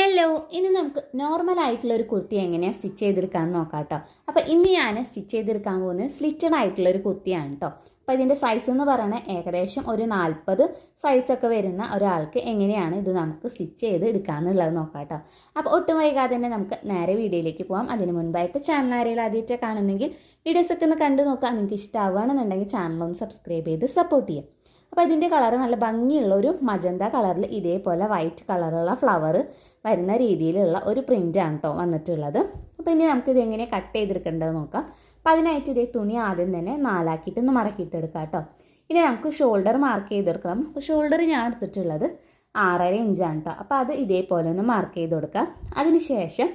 Hello, ഇനി നമുക്ക് നോർമലായിട്ടുള്ളൊരു കുർത്തി എങ്ങനെയാണ് സ്റ്റിച്ച് ചെയ്തെടുക്കാമെന്ന് നോക്കാം കേട്ടോ. അപ്പോൾ ഇന്ന് ഞാൻ സ്റ്റിച്ച് ചെയ്തെടുക്കാൻ പോകുന്നത് സ്ലിറ്റഡ് ആയിട്ടുള്ളൊരു കുർത്തിയാണ് കേട്ടോ. അപ്പോൾ ഇതിൻ്റെ സൈസ് എന്ന് പറയുന്നത് ഏകദേശം ഒരു 40 സൈസൊക്കെ വരുന്ന ഒരാൾക്ക് എങ്ങനെയാണ് ഇത് നമുക്ക് സ്റ്റിച്ച് ചെയ്ത് എടുക്കാമെന്നുള്ളത് നോക്കാം കേട്ടോ. അപ്പോൾ ഒട്ടും വൈകാതെ തന്നെ നമുക്ക് നേരെ വീഡിയോയിലേക്ക് പോകാം. അതിന് മുൻപായിട്ട് ചാനൽ ആരെങ്കിലും ആദ്യമായിട്ട് കാണുന്നെങ്കിൽ വീഡിയോസൊക്കെ ഒന്ന് കണ്ടു നോക്കാം. നിങ്ങൾക്ക് ഇഷ്ടമാവുകയാണെന്നുണ്ടെങ്കിൽ ചാനലൊന്ന് സബ്സ്ക്രൈബ് ചെയ്ത് സപ്പോർട്ട് ചെയ്യാം. അപ്പോൾ ഇതിൻ്റെ കളർ നല്ല ഭംഗിയുള്ള ഒരു മജന്ത കളറിൽ ഇതേപോലെ വൈറ്റ് കളറുള്ള ഫ്ലവർ വരുന്ന രീതിയിലുള്ള ഒരു പ്രിൻ്റാണ് കേട്ടോ വന്നിട്ടുള്ളത്. അപ്പോൾ ഇനി നമുക്കിത് എങ്ങനെ കട്ട് ചെയ്തെടുക്കേണ്ടത് നോക്കാം. അപ്പോൾ അതിനായിട്ട് ഇതേ തുണി ആദ്യം തന്നെ 4 ആക്കിയിട്ട് ഒന്ന് മടക്കിയിട്ടെടുക്കാം കേട്ടോ. ഇനി നമുക്ക് ഷോൾഡർ മാർക്ക് ചെയ്തെടുക്കണം. അപ്പോൾ ഷോൾഡർ ഞാൻ എടുത്തിട്ടുള്ളത് 6.5 ഇഞ്ചാണ് കേട്ടോ. അപ്പോൾ അത് ഇതേപോലെ ഒന്ന് മാർക്ക് ചെയ്ത് കൊടുക്കാം. അതിന് ശേഷം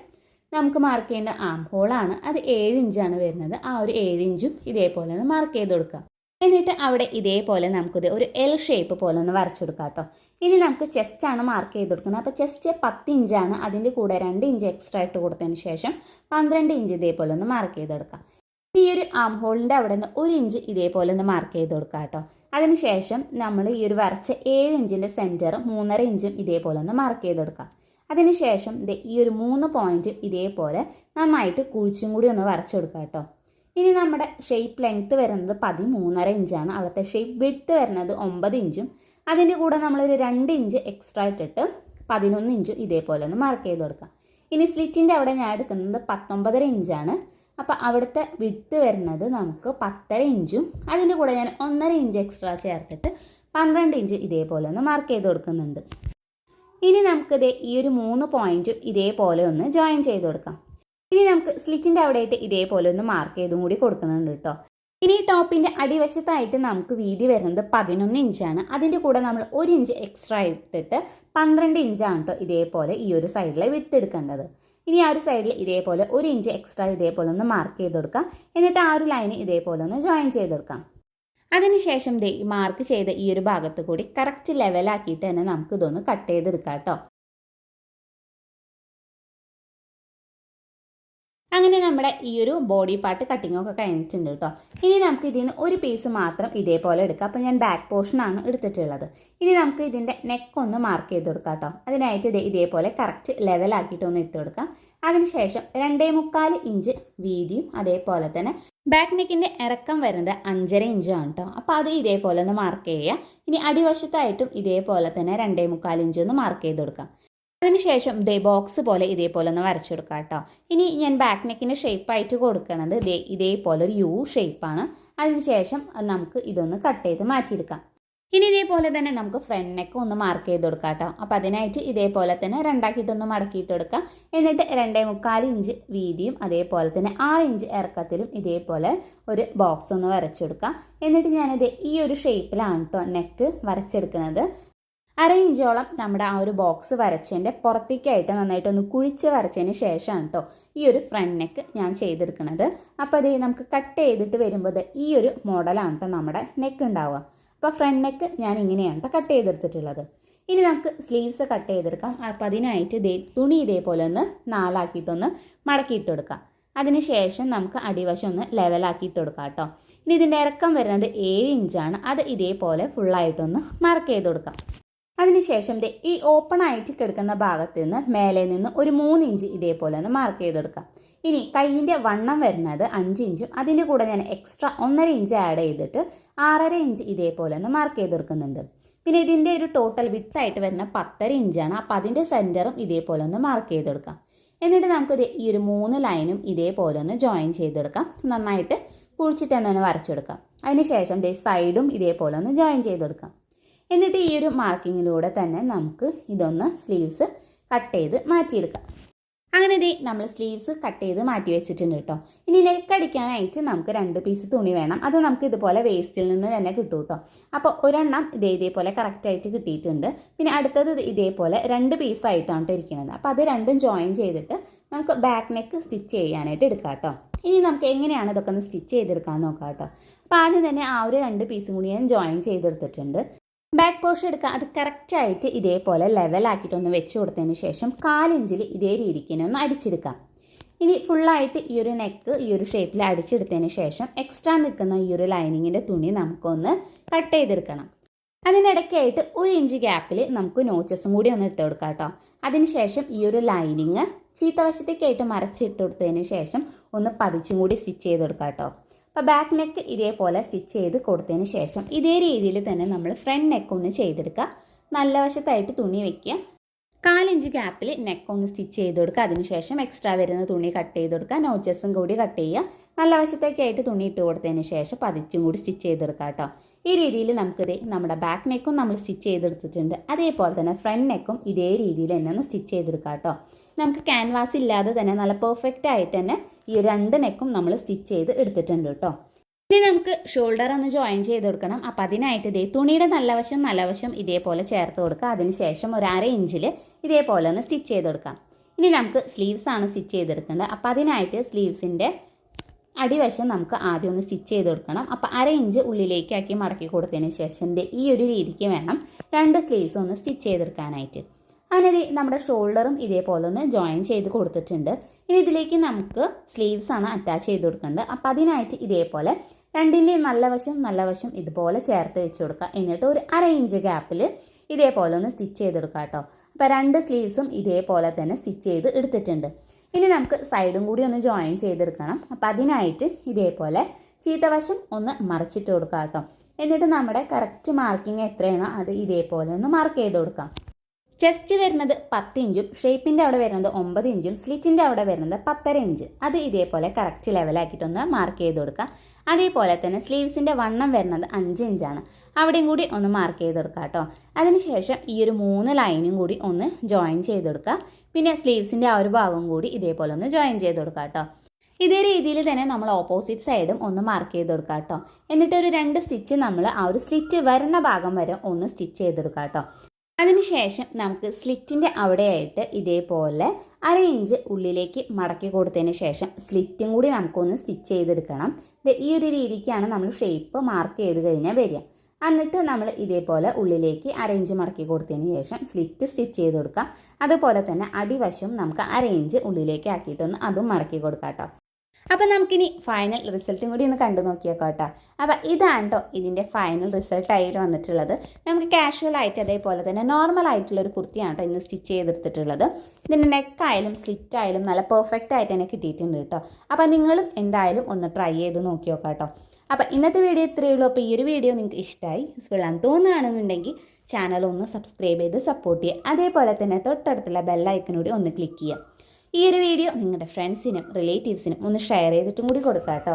നമുക്ക് മാർക്ക് ചെയ്യേണ്ട ആം ഹോളാണ്, അത് 7 ഇഞ്ചാണ് വരുന്നത്. ആ ഒരു 7 ഇഞ്ചും ഇതേപോലെ ഒന്ന് മാർക്ക് ചെയ്ത് കൊടുക്കാം. എന്നിട്ട് അവിടെ ഇതേപോലെ നമുക്കിത് ഒരു എൽ ഷേപ്പ് പോലെ ഒന്ന് വരച്ചെടുക്കാം കേട്ടോ. ഇനി നമുക്ക് ചെസ്റ്റാണ് മാർക്ക് ചെയ്ത് കൊടുക്കുന്നത്. അപ്പോൾ ചെസ്റ്റ് 10 ഇഞ്ചാണ്, അതിൻ്റെ കൂടെ 2 ഇഞ്ച് എക്സ്ട്രാ ഇട്ട് കൊടുത്തതിന് ശേഷം 12 ഇഞ്ച് ഇതേപോലെ ഒന്ന് മാർക്ക് ചെയ്തെടുക്കാം. ഈ ഒരു ആം ഹോളിൻ്റെ അവിടെ നിന്ന് 1 ഇഞ്ച് ഇതേപോലെ ഒന്ന് മാർക്ക് ചെയ്ത് കൊടുക്കാം കേട്ടോ. അതിനുശേഷം നമ്മൾ ഈ ഒരു വരച്ച 7 ഇഞ്ചിൻ്റെ സെൻറ്റർ 3.5 ഇഞ്ചും ഇതേപോലെ ഒന്ന് മാർക്ക് ചെയ്തെടുക്കാം. അതിനുശേഷം ഈ ഒരു 3 പോയിൻറ്റ് ഇതേപോലെ നന്നായിട്ട് കുഴിച്ചും കൂടി ഒന്ന് വരച്ചെടുക്കാം കേട്ടോ. ഇനി നമ്മുടെ ഷേപ്പ് ലെങ്ത്ത് വരുന്നത് 13.5 ഇഞ്ചാണ്. അവിടുത്തെ ഷേപ്പ് വിഡ്ത്ത് വരുന്നത് 9 ഇഞ്ചും അതിൻ്റെ കൂടെ നമ്മളൊരു 2 ഇഞ്ച് എക്സ്ട്രാ ഇട്ടിട്ട് 11 ഇഞ്ചും ഇതേപോലെ ഒന്ന് മാർക്ക് ചെയ്ത് കൊടുക്കാം. ഇനി സ്ലിറ്റിൻ്റെ അവിടെ ഞാൻ എടുക്കുന്നത് 19.5 ഇഞ്ചാണ്. അപ്പോൾ അവിടുത്തെ വിഡ്ത്ത് വരുന്നത് നമുക്ക് 10.5 ഇഞ്ചും അതിൻ്റെ കൂടെ ഞാൻ 1.5 ഇഞ്ച് എക്സ്ട്രാ ചേർത്തിട്ട് 12 ഇഞ്ച് ഇതേപോലെ ഒന്ന് മാർക്ക് ചെയ്ത് കൊടുക്കുന്നുണ്ട്. ഇനി നമുക്കിത് ഈ ഒരു 3 പോയിൻറ്റും ഇതേപോലെ ഒന്ന് ജോയിൻ ചെയ്ത് കൊടുക്കാം. ഇനി നമുക്ക് സ്ലിറ്റിൻ്റെ അവിടെയായിട്ട് ഇതേപോലെ ഒന്ന് മാർക്ക് ചെയ്തും കൂടി കൊടുക്കുന്നുണ്ട് കേട്ടോ. ഇനി ടോപ്പിൻ്റെ അടിവശത്തായിട്ട് നമുക്ക് വീതി വരുന്നത് 11 ഇഞ്ചാണ്. അതിൻ്റെ കൂടെ നമ്മൾ 1 ഇഞ്ച് എക്സ്ട്രാ ഇട്ടിട്ട് 12 ഇഞ്ചാണ് കേട്ടോ ഇതേപോലെ ഈ ഒരു സൈഡിൽ വിട്ടെടുക്കേണ്ടത്. ഇനി ആ ഒരു സൈഡിൽ ഇതേപോലെ 1 ഇഞ്ച് എക്സ്ട്രാ ഇതേപോലെ ഒന്ന് മാർക്ക് ചെയ്ത് കൊടുക്കാം. എന്നിട്ട് ആ ഒരു ലൈന് ഇതേപോലെ ഒന്ന് ജോയിൻ ചെയ്ത് കൊടുക്കാം. അതിനുശേഷം മാർക്ക് ചെയ്ത ഈ ഒരു ഭാഗത്ത് കൂടി കറക്റ്റ് ലെവലാക്കിയിട്ട് തന്നെ നമുക്കിതൊന്ന് കട്ട് ചെയ്തെടുക്കാം കേട്ടോ. അങ്ങനെ നമ്മുടെ ഈ ഒരു ബോഡി പാർട്ട് കട്ടിങ്ങൊക്കെ കഴിഞ്ഞിട്ടുണ്ട് കേട്ടോ. ഇനി നമുക്ക് ഇതിൽ നിന്ന് ഒരു പീസ് മാത്രം ഇതേപോലെ എടുക്കാം. അപ്പോൾ ഞാൻ ബാക്ക് പോർഷനാണ് എടുത്തിട്ടുള്ളത്. ഇനി നമുക്ക് ഇതിൻ്റെ നെക്ക് ഒന്ന് മാർക്ക് ചെയ്ത് കൊടുക്കാം കേട്ടോ. അതിനായിട്ട് ഇതേപോലെ കറക്റ്റ് ലെവലാക്കിയിട്ട് ഒന്ന് ഇട്ട് കൊടുക്കാം. അതിനുശേഷം 2.25 ഇഞ്ച് വീതിയും അതേപോലെ തന്നെ ബാക്ക് നെക്കിൻ്റെ ഇറക്കം വരുന്നത് 5.5 ഇഞ്ചാണ് കേട്ടോ. അപ്പോൾ അത് ഇതേപോലെ ഒന്ന് മാർക്ക് ചെയ്യുക. ഇനി അടിവശത്തായിട്ടും ഇതേപോലെ തന്നെ 2.25 ഇഞ്ച് ഒന്ന് മാർക്ക് ചെയ്ത് കൊടുക്കാം. അതിനുശേഷം ബോക്സ് പോലെ ഇതേപോലെ ഒന്ന് വരച്ചെടുക്കാം കേട്ടോ. ഇനി ഞാൻ ബാക്ക് നെക്കിന് ഷേപ്പായിട്ട് കൊടുക്കുന്നത് ഇതേപോലെ ഒരു യു ഷേപ്പാണ്. അതിനുശേഷം നമുക്ക് ഇതൊന്ന് കട്ട് ചെയ്ത് മാറ്റിയെടുക്കാം. ഇനി ഇതേപോലെ തന്നെ നമുക്ക് ഫ്രണ്ട് നെക്ക് ഒന്ന് മാർക്ക് ചെയ്ത് കൊടുക്കാം കേട്ടോ. അപ്പോൾ അതിനായിട്ട് ഇതേപോലെ തന്നെ 2 ആക്കിയിട്ടൊന്ന് മടക്കിയിട്ടെടുക്കാം. എന്നിട്ട് 2.25 ഇഞ്ച് വീതിയും അതേപോലെ തന്നെ 6 ഇഞ്ച് ഇറക്കത്തിലും ഇതേപോലെ ഒരു ബോക്സ് ഒന്ന് വരച്ചെടുക്കാം. എന്നിട്ട് ഞാനിത് ഈ ഒരു ഷേപ്പിലാണ് കേട്ടോ നെക്ക് വരച്ചെടുക്കുന്നത്. 1/2 ഇഞ്ചോളം നമ്മുടെ ആ ഒരു ബോക്സ് വരച്ചതിൻ്റെ പുറത്തേക്കായിട്ട് നന്നായിട്ടൊന്ന് കുഴിച്ച് വരച്ചതിന് ശേഷമാണ് കേട്ടോ ഈ ഒരു ഫ്രണ്ട് നെക്ക് ഞാൻ ചെയ്തെടുക്കുന്നത്. അപ്പോൾ അത് നമുക്ക് കട്ട് ചെയ്തിട്ട് വരുമ്പോൾ ഈ ഒരു മോഡലാണ് കേട്ടോ നമ്മുടെ നെക്ക് ഉണ്ടാവുക. അപ്പോൾ ഫ്രണ്ട് നെക്ക് ഞാൻ ഇങ്ങനെയാണ് കേട്ടോ കട്ട് ചെയ്തെടുത്തിട്ടുള്ളത്. ഇനി നമുക്ക് സ്ലീവ്സ് കട്ട് ചെയ്തെടുക്കാം. അപ്പോൾ അതിനായിട്ട് തുണി ഇതേപോലെ ഒന്ന് 4 ആക്കിയിട്ടൊന്ന് മടക്കിയിട്ടെടുക്കാം. അതിന് ശേഷം നമുക്ക് അടിവശം ഒന്ന് ലെവലാക്കിയിട്ട് കൊടുക്കാം കേട്ടോ. ഇനി ഇതിൻ്റെ ഇറക്കം വരുന്നത് 7 ഇഞ്ചാണ്. അത് ഇതേപോലെ ഫുള്ളായിട്ടൊന്ന് മാർക്ക് ചെയ്ത് കൊടുക്കാം. അതിനുശേഷം ഈ ഓപ്പൺ ആയിട്ട് കിടക്കുന്ന ഭാഗത്ത് നിന്ന് മേലെ നിന്ന് ഒരു 3 ഇഞ്ച് ഇതേപോലെ ഒന്ന് മാർക്ക് ചെയ്തെടുക്കാം. ഇനി കൈയിൻ്റെ വണ്ണം വരുന്നത് 5 ഇഞ്ചും അതിൻ്റെ കൂടെ ഞാൻ എക്സ്ട്രാ 1.5 ഇഞ്ച് ആഡ് ചെയ്തിട്ട് 6.5 ഇഞ്ച് ഇതേപോലെ ഒന്ന് മാർക്ക് ചെയ്തെടുക്കുന്നുണ്ട്. പിന്നെ ഇതിൻ്റെ ഒരു ടോട്ടൽ വിത്തായിട്ട് വരുന്ന 10.5 ഇഞ്ചാണ്. അപ്പോൾ അതിൻ്റെ സെൻറ്ററും ഇതേപോലെ ഒന്ന് മാർക്ക് ചെയ്തെടുക്കാം. എന്നിട്ട് നമുക്കിത് ഈ ഒരു 3 ലൈനും ഇതേപോലെ ഒന്ന് ജോയിൻ ചെയ്തെടുക്കാം. നന്നായിട്ട് കുഴിച്ചിട്ട് തന്നെ ഒന്ന് വരച്ചെടുക്കാം. അതിനുശേഷം സൈഡും ഇതേപോലെ ഒന്ന് ജോയിൻ ചെയ്തെടുക്കാം. എന്നിട്ട് ഈ ഒരു മാർക്കിങ്ങിലൂടെ തന്നെ നമുക്ക് ഇതൊന്ന് സ്ലീവ്സ് കട്ട് ചെയ്ത് മാറ്റിയെടുക്കാം. അങ്ങനെ നമ്മൾ സ്ലീവ്സ് കട്ട് ചെയ്ത് മാറ്റി വെച്ചിട്ടുണ്ട് കേട്ടോ. ഇനി നെക്ക് അടിക്കാനായിട്ട് നമുക്ക് 2 പീസ് തുണി വേണം. അത് നമുക്ക് ഇതുപോലെ വേസ്റ്റിൽ നിന്ന് തന്നെ കിട്ടും കേട്ടോ. അപ്പോൾ ഒരെണ്ണം ഇതേപോലെ കറക്റ്റായിട്ട് കിട്ടിയിട്ടുണ്ട്. പിന്നെ അടുത്തത് ഇതേപോലെ 2 പീസായിട്ടാണ് കേട്ടോ ഇരിക്കുന്നത്. അപ്പോൾ അത് രണ്ടും ജോയിൻ ചെയ്തിട്ട് നമുക്ക് ബാക്ക് നെക്ക് സ്റ്റിച്ച് ചെയ്യാനായിട്ട് എടുക്കാം കേട്ടോ. ഇനി നമുക്ക് എങ്ങനെയാണ് ഇതൊക്കെ ഒന്ന് സ്റ്റിച്ച് ചെയ്തെടുക്കാൻ നോക്കാം കേട്ടോ. അപ്പോൾ ആദ്യം തന്നെ ആ ഒരു 2 പീസും കൂടി ഞാൻ ജോയിൻ ചെയ്തെടുത്തിട്ടുണ്ട്. ബാക്ക് പോർഷൻ എടുക്കുക. അത് കറക്റ്റായിട്ട് ഇതേപോലെ ലെവലാക്കിയിട്ടൊന്ന് വെച്ച് കൊടുത്തതിന് ശേഷം 4 ഇഞ്ചിൽ ഇതേ രീതിക്ക് ഒന്ന് അടിച്ചെടുക്കാം. ഇനി ഫുള്ളായിട്ട് ഈ ഒരു നെക്ക് ഈ ഒരു ഷേപ്പിൽ അടിച്ചെടുത്തതിന് ശേഷം എക്സ്ട്രാ നിൽക്കുന്ന ഈ ഒരു ലൈനിങ്ങിൻ്റെ തുണി നമുക്കൊന്ന് കട്ട് ചെയ്തെടുക്കണം. അതിനിടയ്ക്കായിട്ട് 1 ഇഞ്ച് ഗ്യാപ്പിൽ നമുക്ക് നോച്ചസും കൂടി ഒന്ന് ഇട്ട് കൊടുക്കാം കേട്ടോ. അതിനുശേഷം ഈ ഒരു ലൈനിങ് ചീത്തവശത്തേക്കായിട്ട് മറച്ചിട്ട് കൊടുത്തതിന് ശേഷം ഒന്ന് പതിച്ചും കൂടി സ്റ്റിച്ച് ചെയ്ത് കൊടുക്കാം കേട്ടോ. അപ്പോൾ ബാക്ക് നെക്ക് ഇതേപോലെ സ്റ്റിച്ച് ചെയ്ത് കൊടുത്തതിന് ശേഷം ഇതേ രീതിയിൽ തന്നെ നമ്മൾ ഫ്രണ്ട് നെക്ക് ഒന്ന് ചെയ്തെടുക്കുക. നല്ല വശത്തായിട്ട് തുണി വയ്ക്കുക. 1/4 ഇഞ്ച് ഗ്യാപ്പിൽ നെക്ക് ഒന്ന് സ്റ്റിച്ച് ചെയ്ത് കൊടുക്കുക. അതിനുശേഷം എക്സ്ട്രാ വരുന്ന തുണി കട്ട് ചെയ്ത് കൊടുക്കുക. നോച്ചസും കൂടി കട്ട് ചെയ്യുക. നല്ല വശത്തേക്കായിട്ട് തുണി ഇട്ട് കൊടുത്തതിന് ശേഷം പതിച്ചും കൂടി സ്റ്റിച്ച് ചെയ്തെടുക്കുക കേട്ടോ. ഈ രീതിയിൽ നമുക്കിത് നമ്മുടെ ബാക്ക് നെക്കും നമ്മൾ സ്റ്റിച്ച് ചെയ്തെടുത്തിട്ടുണ്ട്. അതേപോലെ തന്നെ ഫ്രണ്ട് നെക്കും ഇതേ രീതിയിൽ തന്നെ ഒന്ന് സ്റ്റിച്ച് ചെയ്തെടുക്കുക കേട്ടോ. നമുക്ക് ക്യാൻവാസ് ഇല്ലാതെ തന്നെ നല്ല പെർഫെക്റ്റ് ആയിട്ട് തന്നെ ഈ 2 നെക്കും നമ്മൾ സ്റ്റിച്ച് ചെയ്ത് എടുത്തിട്ടുണ്ട് കേട്ടോ. ഇനി നമുക്ക് ഷോൾഡർ ഒന്ന് ജോയിൻ ചെയ്ത് കൊടുക്കണം. അപ്പോൾ അതിനായിട്ട് ഇതേ തുണിയുടെ നല്ല വശം ഇതേപോലെ ചേർത്ത് കൊടുക്കുക. അതിനുശേഷം ഒരു 1/2 ഇഞ്ചിൽ ഇതേപോലെ ഒന്ന് സ്റ്റിച്ച് ചെയ്ത് കൊടുക്കാം. ഇനി നമുക്ക് സ്ലീവ്സ് ആണ് സ്റ്റിച്ച് ചെയ്തെടുക്കേണ്ടത്. അപ്പോൾ അതിനായിട്ട് സ്ലീവ്സിൻ്റെ അടിവശം നമുക്ക് ആദ്യം ഒന്ന് സ്റ്റിച്ച് ചെയ്ത് കൊടുക്കണം. അപ്പോൾ 1/2 ഇഞ്ച് ഉള്ളിലേക്കാക്കി മടക്കി കൊടുത്തതിന് ശേഷം ഈ ഒരു രീതിക്ക് വേണം 2 സ്ലീവ്സ് ഒന്ന് സ്റ്റിച്ച് ചെയ്തെടുക്കാനായിട്ട്. അങ്ങനെ നമ്മുടെ ഷോൾഡറും ഇതേപോലെ ഒന്ന് ജോയിൻ ചെയ്ത് കൊടുത്തിട്ടുണ്ട്. ഇനി ഇതിലേക്ക് നമുക്ക് സ്ലീവ്സ് ആണ് അറ്റാച്ച് ചെയ്ത് കൊടുക്കേണ്ടത്. അപ്പോൾ അതിനായിട്ട് ഇതേപോലെ 2ൻ്റെ നല്ല വശം ഇതുപോലെ ചേർത്ത് വെച്ച് കൊടുക്കുക. എന്നിട്ട് ഒരു 1/2 ഇഞ്ച് ഗ്യാപ്പിൽ ഇതേപോലെ ഒന്ന് സ്റ്റിച്ച് ചെയ്തെടുക്കുക കേട്ടോ. അപ്പോൾ 2 സ്ലീവ്സും ഇതേപോലെ തന്നെ സ്റ്റിച്ച് ചെയ്ത് എടുത്തിട്ടുണ്ട്. ഇനി നമുക്ക് സൈഡും കൂടി ഒന്ന് ജോയിൻ ചെയ്തെടുക്കണം. അപ്പോൾ അതിനായിട്ട് ഇതേപോലെ ചീത്തവശം ഒന്ന് മറിച്ചിട്ട് കൊടുക്കുക കേട്ടോ. എന്നിട്ട് നമ്മുടെ കറക്റ്റ് മാർക്കിംഗ് എത്രയാണോ അത് ഇതേപോലെ ഒന്ന് മാർക്ക് ചെയ്ത് കൊടുക്കാം. ചെസ്റ്റ് വരുന്നത് 10 ഇഞ്ചും ഷേപ്പിൻ്റെ അവിടെ വരുന്നത് 9 ഇഞ്ചും സ്ലിറ്റിൻ്റെ അവിടെ വരുന്നത് 10.5 ഇഞ്ച്. അത് ഇതേപോലെ കറക്റ്റ് ലെവലാക്കിയിട്ടൊന്ന് മാർക്ക് ചെയ്ത് കൊടുക്കുക. അതേപോലെ തന്നെ സ്ലീവ്സിൻ്റെ വണ്ണം വരുന്നത് 5 ഇഞ്ചാണ്. അവിടെയും കൂടി ഒന്ന് മാർക്ക് ചെയ്ത് കൊടുക്കുക കേട്ടോ. അതിനുശേഷം ഈ ഒരു 3 ലൈനും കൂടി ഒന്ന് ജോയിൻ ചെയ്ത് കൊടുക്കുക. പിന്നെ സ്ലീവ്സിൻ്റെ ആ ഒരു ഭാഗം കൂടി ഇതേപോലെ ഒന്ന് ജോയിൻ ചെയ്ത് കൊടുക്കുക കേട്ടോ. ഇതേ രീതിയിൽ തന്നെ നമ്മൾ ഓപ്പോസിറ്റ് സൈഡും ഒന്ന് മാർക്ക് ചെയ്ത് കൊടുക്കുക കേട്ടോ. എന്നിട്ട് ഒരു 2 സ്റ്റിച്ച് നമ്മൾ ആ ഒരു സ്ലിറ്റ് വരുന്ന ഭാഗം വരെ ഒന്ന് സ്റ്റിച്ച് ചെയ്തെടുക്കുക കേട്ടോ. അതിനുശേഷം നമുക്ക് സ്ലിറ്റിൻ്റെ അവിടെയായിട്ട് ഇതേപോലെ 1/2 ഇഞ്ച് ഉള്ളിലേക്ക് മടക്കി കൊടുത്തതിന് ശേഷം സ്ലിറ്റും കൂടി നമുക്കൊന്ന് സ്റ്റിച്ച് ചെയ്തെടുക്കണം. ഈ ഒരു രീതിക്കാണ് നമ്മൾ ഷേപ്പ് മാർക്ക് ചെയ്ത് കഴിഞ്ഞാൽ വരിക. എന്നിട്ട് നമ്മൾ ഇതേപോലെ ഉള്ളിലേക്ക് 1/2 ഇഞ്ച് മടക്കി കൊടുത്തതിന് ശേഷം സ്ലിറ്റ് സ്റ്റിച്ച് ചെയ്ത് കൊടുക്കുക. അതുപോലെ തന്നെ അടിവശം നമുക്ക് 1/2 ഇഞ്ച് ഉള്ളിലേക്ക് ആക്കിയിട്ടൊന്ന് അതും മടക്കി കൊടുക്കാം കേട്ടോ. അപ്പോൾ നമുക്കിനി ഫൈനൽ റിസൾട്ടും കൂടി ഒന്ന് കണ്ടു നോക്കിയേക്കാം കേട്ടോ. അപ്പോൾ ഇതാണ് കേട്ടോ ഇതിൻ്റെ ഫൈനൽ റിസൾട്ടായിട്ട് വന്നിട്ടുള്ളത്. നമുക്ക് കാഷ്വൽ ആയിട്ട് അതേപോലെ തന്നെ നോർമൽ ആയിട്ടുള്ളൊരു കുർത്തിയാണ് കേട്ടോ ഇന്ന് സ്റ്റിച്ച് ചെയ്തെടുത്തിട്ടുള്ളത്. ഇതിൻ്റെ നെക്കായാലും സ്ലിറ്റായാലും നല്ല പെർഫെക്റ്റ് ആയിട്ട് തന്നെ കിട്ടിയിട്ടുണ്ട് കേട്ടോ. അപ്പോൾ നിങ്ങളും എന്തായാലും ഒന്ന് ട്രൈ ചെയ്ത് നോക്കി നോക്കാം കേട്ടോ. അപ്പോൾ ഇന്നത്തെ വീഡിയോ ഇത്രയേ ഉള്ളൂ. അപ്പോൾ ഈ ഒരു വീഡിയോ നിങ്ങൾക്ക് ഇഷ്ടമായി യൂസ്ഫുള്ളാന്ന് തോന്നുകയാണെന്നുണ്ടെങ്കിൽ ചാനൽ ഒന്ന് സബ്സ്ക്രൈബ് ചെയ്ത് സപ്പോർട്ട് ചെയ്യുക. അതേപോലെ തന്നെ തൊട്ടടുത്തുള്ള ബെല്ലൈക്കനൂടി ഒന്ന് ക്ലിക്ക് ചെയ്യുക. ഈ ഒരു വീഡിയോ നിങ്ങളുടെ ഫ്രണ്ട്സിനും റിലേറ്റീവ്സിനും ഒന്ന് ഷെയർ ചെയ്തിട്ടും കൂടി കൊടുക്കാം കേട്ടോ.